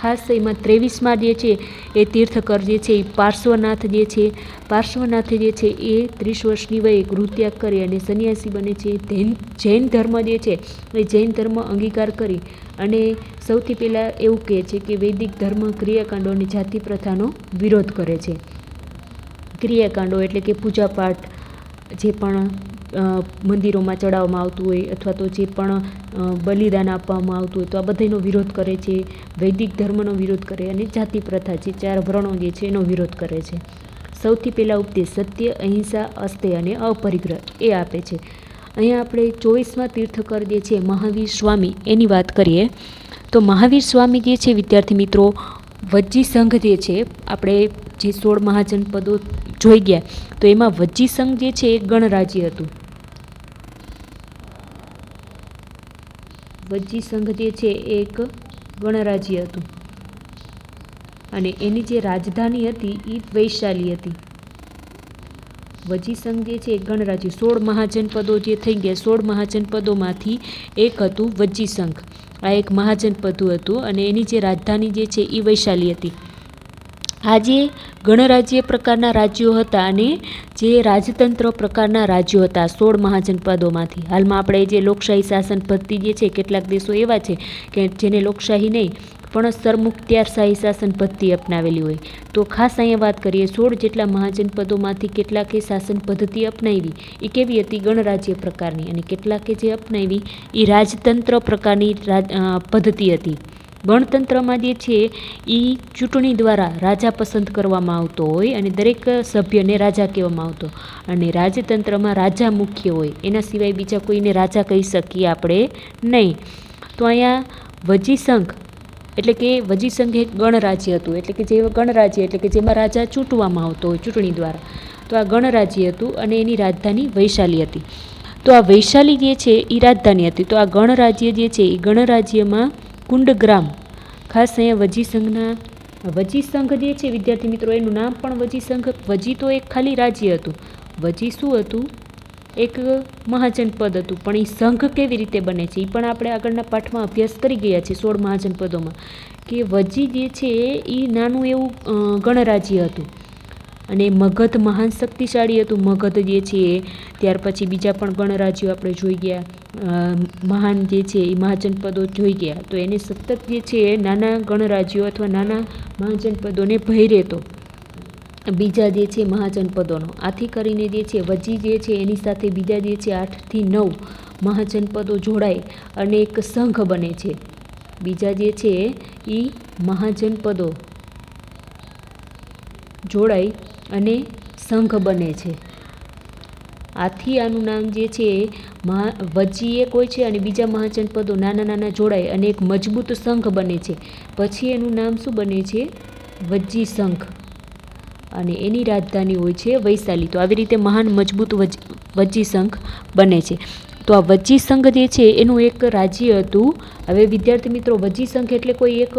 ખાસ એમાં 23મા જે છે એ તીર્થકર જે છે એ પાર્શ્વનાથ જે છે. પાર્શ્વનાથે જે છે એ 30 વર્ષની વયે ગૃહત્યાગ કરી અને સંન્યાસી બને છે. જૈન ધર્મ જે છે એ જૈન ધર્મ અંગીકાર કરી અને સૌથી પહેલાં એવું કહે છે કે વૈદિક ધર્મ, ક્રિયાકાંડો અને જાતિ પ્રથાનો વિરોધ કરે છે. ક્રિયાકાંડો એટલે કે પૂજાપાઠ જે પણ મંદિરોમાં ચડાવવામાં આવતું હોય અથવા તો જે પણ બલિદાન આપવામાં આવતું હોય તો આ બધાનો વિરોધ કરે છે. વૈદિક ધર્મનો વિરોધ કરે અને જાતિ પ્રથા જે 4 વર્ણો જે છે એનો વિરોધ કરે છે. સૌથી પહેલાં ઉપદેશ સત્ય, અહિંસા, અસ્તેય અને અપરિગ્રહ એ આપે છે. અહીંયા આપણે 24મા તીર્થકર જે છે મહાવીર સ્વામી એની વાત કરીએ તો મહાવીર સ્વામી જે છે વિદ્યાર્થી મિત્રો વજ્જી સંઘ જે છે, આપણે જે 16 મહાજનપદો જોઈ ગયા તો એમાં વજ્જી સંઘ જે છે એ ગણરાજ્ય હતું. વજ્જી સંઘ જે છે એ એક ગણરાજ્ય હતું અને એની જે રાજધાની હતી એ વૈશાલી હતી. વજ્જી સંઘ જે છે એ ગણરાજ્ય 16 મહાજનપદો જે થઈ ગયા, 16 મહાજનપદોમાંથી એક હતું વજ્જી સંઘ. આ એક મહાજનપદ હતું અને એની જે રાજધાની જે છે એ વૈશાલી હતી. આ જે ગણરાજ્ય પ્રકારના રાજ્યો હતા અને જે રાજતંત્ર પ્રકારના રાજ્યો હતા 16 મહાજનપદોમાંથી. હાલમાં આપણે જે લોકશાહી શાસન પદ્ધતિ જે છે, કેટલાક દેશો એવા છે કે જેને લોકશાહી નહીં પણ સરમુખત્યારશાહી શાસન પદ્ધતિ અપનાવેલી હોય. તો ખાસ અહીંયા વાત કરીએ 16 જેટલા મહાજનપદોમાંથી કેટલાકે શાસન પદ્ધતિ અપનાવી એ કેવી હતી? ગણરાજ્ય પ્રકારની. અને કેટલાકે જે અપનાવી એ રાજતંત્ર પ્રકારની પદ્ધતિ હતી. ગણતંત્રમાં જે છે એ ચૂંટણી દ્વારા રાજા પસંદ કરવામાં આવતો હોય અને દરેક સભ્યને રાજા કહેવામાં આવતો. અને રાજતંત્રમાં રાજા મુખ્ય હોય, એના સિવાય બીજા કોઈને રાજા કહી શકીએ આપણે નહીં. તો અહીંયા વજીસંઘ એટલે કે વજીસંઘ એક ગણરાજ્ય હતું, એટલે કે જે ગણરાજ્ય એટલે કે જેમાં રાજા ચૂંટવામાં આવતો હોય ચૂંટણી દ્વારા. તો આ ગણરાજ્ય હતું અને એની રાજધાની વૈશાલી હતી. તો આ વૈશાલી જે છે એ રાજધાની હતી. તો આ ગણરાજ્ય જે છે એ ગણરાજ્યમાં કુંડગ્રામ, ખાસ અહીંયા વજીસંઘ જે છે વિદ્યાર્થી મિત્રો, એનું નામ પણ વજીસંઘ. વજી તો એક ખાલી રાજ્ય હતું. વજી શું હતું? એક મહાજનપદ હતું. પણ એ સંઘ કેવી રીતે બને છે એ પણ આપણે આગળના પાઠમાં અભ્યાસ કરી ગયા છે 16 મહાજનપદોમાં, કે વજી જે છે એ નાનું એવું ગણરાજ્ય હતું. અને મગધ મહાન શક્તિશાળી હતું. મગધ જે છે ત્યાર પછી બીજા પણ ગણરાજ્યો આપણે જોઈ ગયા, મહાન જે છે એ મહાજનપદો જોઈ ગયા. તો એને સતત જે છે નાના ગણરાજ્યો અથવા નાના મહાજનપદોને ભય રહેતો બીજા જે છે મહાજનપદોનો. આથી કરીને જે છે વજી જે છે એની સાથે બીજા જે છે 8 થી 9 મહાજનપદો જોડાય અને એક સંઘ બને છે. બીજા જે છે એ મહાજનપદો જોડાય અને સંઘ બને છે. આથી આનું નામ જે છે વજી એક હોય છે અને બીજા મહાજનપદો નાના નાના જોડાય અને એક મજબૂત સંઘ બને છે. પછી એનું નામ શું બને છે? વજી સંઘ. અને એની રાજધાની હોય છે વૈશાલી. તો આવી રીતે મહાન મજબૂત વજી સંઘ બને છે. તો આ વજી સંઘ જે છે એનું એક રાજ્ય હતું. હવે વિદ્યાર્થી મિત્રો, વજી સંઘ એટલે કોઈ એક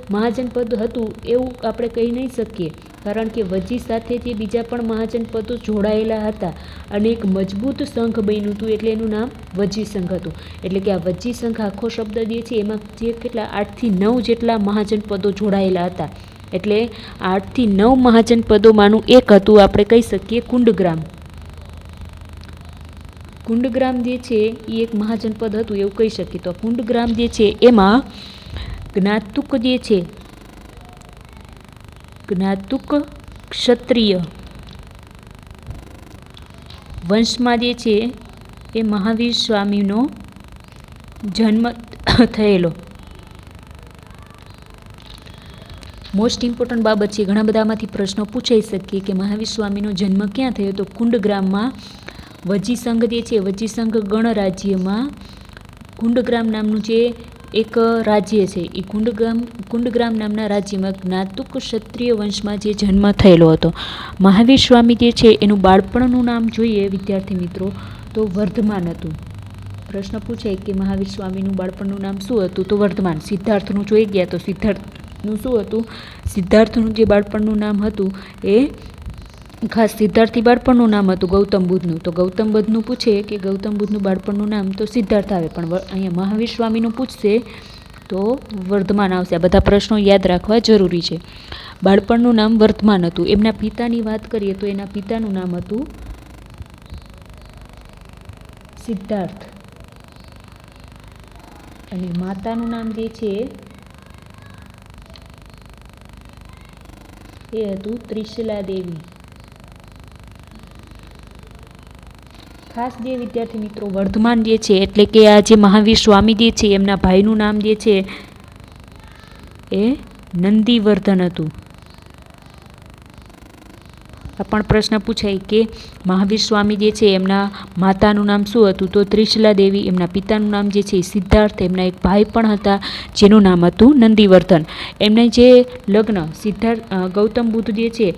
મહાજનપદ હતું એવું આપણે કહી નહીં શકીએ, કારણ કે વજી સાથે જે બીજા પણ મહાજનપદો જોડાયેલા હતા અને એક મજબૂત સંઘ બન્યું હતું, એટલે એનું નામ વજી સંઘ હતું. એટલે કે આ વજી સંઘ આખો શબ્દ જે છે એમાં જે કેટલા 8 થી 9 જેટલા મહાજનપદો જોડાયેલા હતા. એટલે 8 થી 9 મહાજનપદોમાંનું એક હતું, આપણે કહી શકીએ કુંડગ્રામ. કુંડગ્રામ જે છે એ એક મહાજનપદ હતું એવું કહી શકીએ. તો કુંડગ્રામ જે છે એમાં જ્ઞાતુક જે છે, જ્ઞાતુક ક્ષત્રિય વંશમાં જે છે એ મહાવીર સ્વામીનો જન્મ થયેલો. મોસ્ટ ઇમ્પોર્ટન્ટ બાબત છે, ઘણા બધામાંથી પ્રશ્નો પૂછાઈ શકીએ કે મહાવીર સ્વામીનો જન્મ ક્યાં થયો? તો કુંડગ્રામમાં. વજી સંઘ જે છે, વજી સંઘ ગણરાજ્યમાં કુંડગ્રામ નામનું જે એક રાજ્ય છે એ કુંડગ્રામ નામના રાજ્યમાં જ્ઞાતુક ક્ષત્રિય વંશમાં જે જન્મ થયેલો હતો. મહાવીર સ્વામી જે છે એનું બાળપણનું નામ જોઈએ વિદ્યાર્થી મિત્રો તો વર્ધમાન હતું. પ્રશ્ન પૂછાય કે મહાવીર સ્વામીનું બાળપણનું નામ શું હતું? તો વર્ધમાન. સિદ્ધાર્થનું જોઈ ગયા તો સિદ્ધાર્થનું શું હતું? સિદ્ધાર્થનું જે બાળપણનું નામ હતું એ ખાસ સિદ્ધાર્થી બાળપણનું નામ હતું ગૌતમ બુદ્ધનું. તો ગૌતમ બુદ્ધનું પૂછે કે ગૌતમ બુદ્ધનું બાળપણનું નામ, તો સિદ્ધાર્થ આવે. પણ અહીંયા મહાવીર સ્વામીનું પૂછશે તો વર્ધમાન આવશે. આ બધા પ્રશ્નો યાદ રાખવા જરૂરી છે. બાળપણનું નામ વર્ધમાન હતું. એમના પિતાની વાત કરીએ તો એના પિતાનું નામ હતું સિદ્ધાર્થ અને માતાનું નામ જે છે એ હતું ત્રિશલા દેવી. ખાસ જે વિદ્યાર્થી મિત્રો વર્ધમાન જે છે એટલે કે આ જે મહાવીર સ્વામી જે છે એમના ભાઈનું નામ જે છે એ નંદીવર્ધન હતું. આ પણ પ્રશ્ન પૂછાય કે મહાવીર સ્વામી જે છે એમના માતાનું નામ શું હતું? તો ત્રિશલા દેવી. એમના પિતાનું નામ જે છે સિદ્ધાર્થ. એમના એક ભાઈ પણ હતા જેનું નામ હતું નંદીવર્ધન. એમને જે લગ્ન ગૌતમ બુદ્ધ જે છે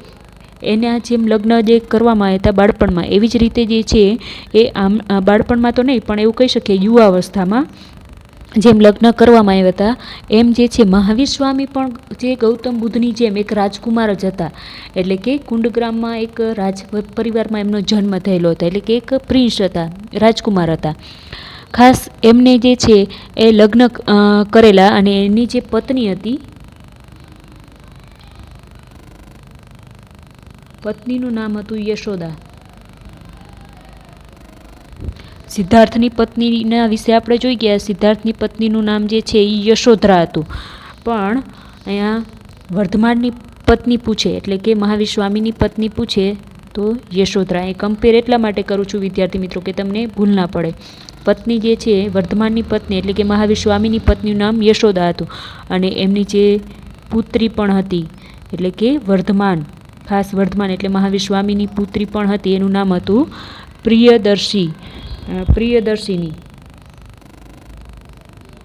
એના જેમ લગ્ન જે કરવામાં આવ્યા હતા બાળપણમાં, એવી જ રીતે જે છે એ આમ બાળપણમાં તો નહીં પણ એવું કહી શકીએ યુવાવસ્થામાં જેમ લગ્ન કરવામાં આવ્યા હતા એમ જે છે મહાવીર સ્વામી પણ જે ગૌતમ બુદ્ધની જેમ એક રાજકુમાર જ હતા. એટલે કે કુંડગ્રામમાં એક રાજ પરિવારમાં એમનો જન્મ થયેલો હતો. એટલે કે એક પ્રિન્સ હતા, રાજકુમાર હતા. ખાસ એમને જે છે એ લગ્ન કરેલા અને એની જે પત્ની હતી પત્નીનું નામ હતું યશોદા. સિદ્ધાર્થની પત્નીના વિશે આપણે જોઈ ગયા. સિદ્ધાર્થની પત્નીનું નામ જે છે એ યશોધરા હતું. પણ અહીંયા વર્ધમાનની પત્ની પૂછે, એટલે કે મહાવીર સ્વામીની પત્ની પૂછે તો યશોધરા. એ કમ્પેર એટલા માટે કરું છું વિદ્યાર્થી મિત્રો કે તમને ભૂલ ના પડે. પત્ની જે છે વર્ધમાનની પત્ની એટલે કે મહાવીર સ્વામીની પત્નીનું નામ યશોદા હતું, અને એમની જે પુત્રી પણ હતી એટલે કે વર્ધમાન, ખાસ વર્ધમાન એટલે મહાવીર સ્વામીની પુત્રી પણ હતી, એનું નામ હતું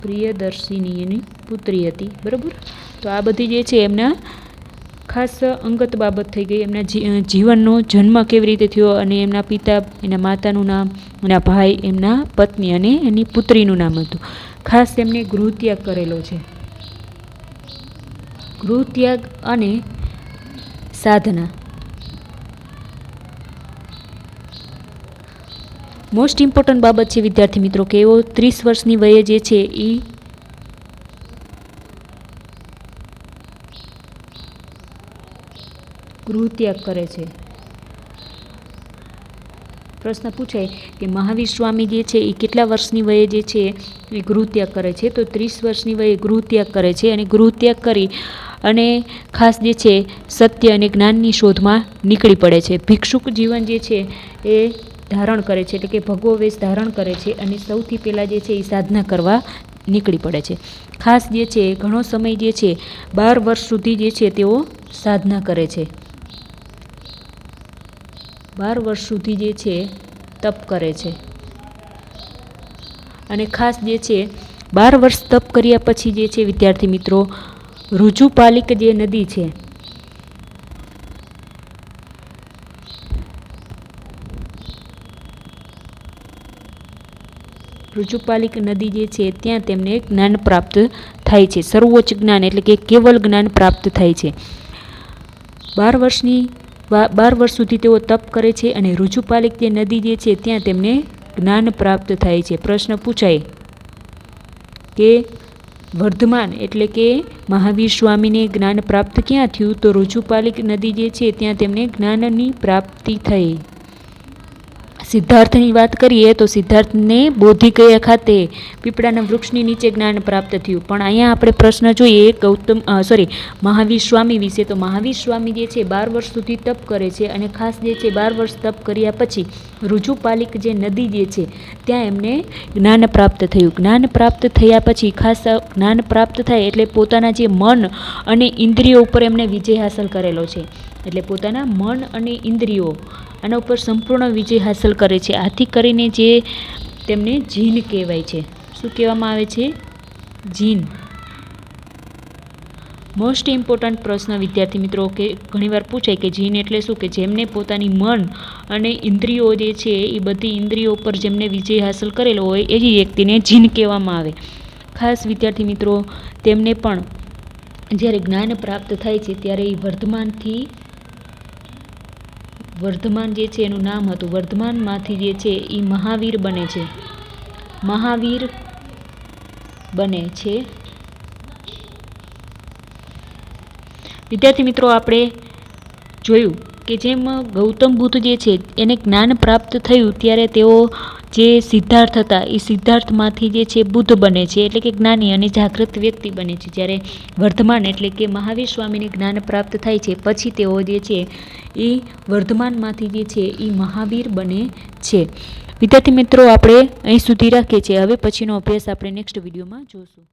પ્રિયદર્શિની એની પુત્રી હતી. બરાબર. તો આ બધી જે છે એમના ખાસ અંગત બાબત થઈ ગઈ. એમના જીવનનો જન્મ કેવી રીતે થયો, અને એમના પિતા, એના માતાનું નામ, એના ભાઈ, એમના પત્ની અને એની પુત્રીનું નામ હતું. ખાસ એમને ગૃહત્યાગ કરેલો છે. ગૃહત્યાગ અને સાધના. મોસ્ટ ઇમ્પોર્ટન્ટ બાબત છે વિદ્યાર્થી મિત્રો કે એઓ 30 વર્ષની વયે જે છે એ ગૃહત્યાગ કરે છે. પ્રશ્ન પૂછાય કે મહાવીર સ્વામી જે છે એ કેટલા વર્ષની વયે જે છે એ ગૃહત્યાગ કરે છે, તો 30 વર્ષની વયે ગૃહત્યાગ કરે છે. અને ગૃહત્યાગ કરી અને ખાસ જે છે સત્ય અને જ્ઞાનની શોધમાં નીકળી પડે છે. ભિક્ષુક જીવન જે છે એ ધારણ કરે છે, એટલે કે ભગવો વેશ ધારણ કરે છે, અને સૌથી પહેલાં જે છે એ સાધના કરવા નીકળી પડે છે. ખાસ જે છે ઘણો સમય જે છે 12 વર્ષ સુધી જે છે તેઓ સાધના કરે છે. 12 વર્ષ સુધી જે છે તપ કરે છે. અને ખાસ જે છે 12 વર્ષ તપ કર્યા પછી જે છે વિદ્યાર્થી મિત્રો ઋજુપાલિક જે નદી છે, ઋજુપાલિક નદી જે છે ત્યાં તેમને જ્ઞાન પ્રાપ્ત થાય છે. સર્વોચ્ચ જ્ઞાન એટલે કે કેવલ જ્ઞાન પ્રાપ્ત થાય છે. 12 વર્ષ સુધી તેઓ તપ કરે છે, અને ઋજુપાલિક જે નદી જે છે ત્યાં તેમને જ્ઞાન પ્રાપ્ત થાય છે. પ્રશ્ન પૂછાય કે વર્ધમાન એટલે કે મહાવીર સ્વામીને જ્ઞાન પ્રાપ્ત ક્યાં થયું, તો ઋજુપાલિક નદી જે છે ત્યાં તેમને જ્ઞાનની પ્રાપ્તિ થઈ. સિદ્ધાર્થની વાત કરીએ તો સિદ્ધાર્થને બોધિગયા ખાતે પીપળાના વૃક્ષની નીચે જ્ઞાન પ્રાપ્ત થયું. પણ અહીંયા આપણે પ્રશ્ન જોઈએ મહાવીર સ્વામી વિશે. તો મહાવીર સ્વામી જે છે 12 વર્ષ સુધી તપ કરે છે, અને ખાસ જે છે 12 વર્ષ તપ કર્યા પછી ઋજુપાલિક જે નદી જે છે ત્યાં એમને જ્ઞાન પ્રાપ્ત થયું. જ્ઞાન પ્રાપ્ત થયા પછી ખાસ જ્ઞાન પ્રાપ્ત થાય એટલે પોતાના જે મન અને ઇન્દ્રિયો ઉપર એમને વિજય હાંસલ કરેલો છે. એટલે પોતાના મન અને ઇન્દ્રિયો આના ઉપર સંપૂર્ણ વિજય હાંસલ કરે છે. આથી કરીને જે તેમને જીન કહેવાય છે. શું કહેવામાં આવે છે? જીન. મોસ્ટ ઇમ્પોર્ટન્ટ પ્રશ્ન વિદ્યાર્થી મિત્રો કે ઘણીવાર પૂછાય કે જીન એટલે શું, કે જેમને પોતાની મન અને ઇન્દ્રિયો જે છે એ બધી ઇન્દ્રિયો ઉપર જેમને વિજય હાંસલ કરેલો હોય એ જ વ્યક્તિને જીન કહેવામાં આવે. ખાસ વિદ્યાર્થી મિત્રો તેમને પણ જ્યારે જ્ઞાન પ્રાપ્ત થાય છે ત્યારે એ વર્ધમાન જે છે એનું નામ હતું, વર્ધમાનમાંથી જે છે એ મહાવીર બને છે. વિદ્યાર્થી મિત્રો આપણે જોયું કે જેમ ગૌતમ બુદ્ધ જે છે એને જ્ઞાન પ્રાપ્ત થયું ત્યારે તેઓ જે સિદ્ધાર્થ હતા એ સિદ્ધાર્થમાંથી જે છે બુદ્ધ બને છે, એટલે કે જ્ઞાની અને જાગૃત વ્યક્તિ બને છે. જ્યારે વર્ધમાન એટલે કે મહાવીર સ્વામીને જ્ઞાન પ્રાપ્ત થાય છે પછી તેઓ જે છે એ વર્ધમાનમાંથી જે છે એ મહાવીર બને છે. વિદ્યાર્થી મિત્રો આપણે અહીં સુધી રાખીએ છીએ. હવે પછીનો અભ્યાસ આપણે નેક્સ્ટ વિડીયોમાં જોઈશું.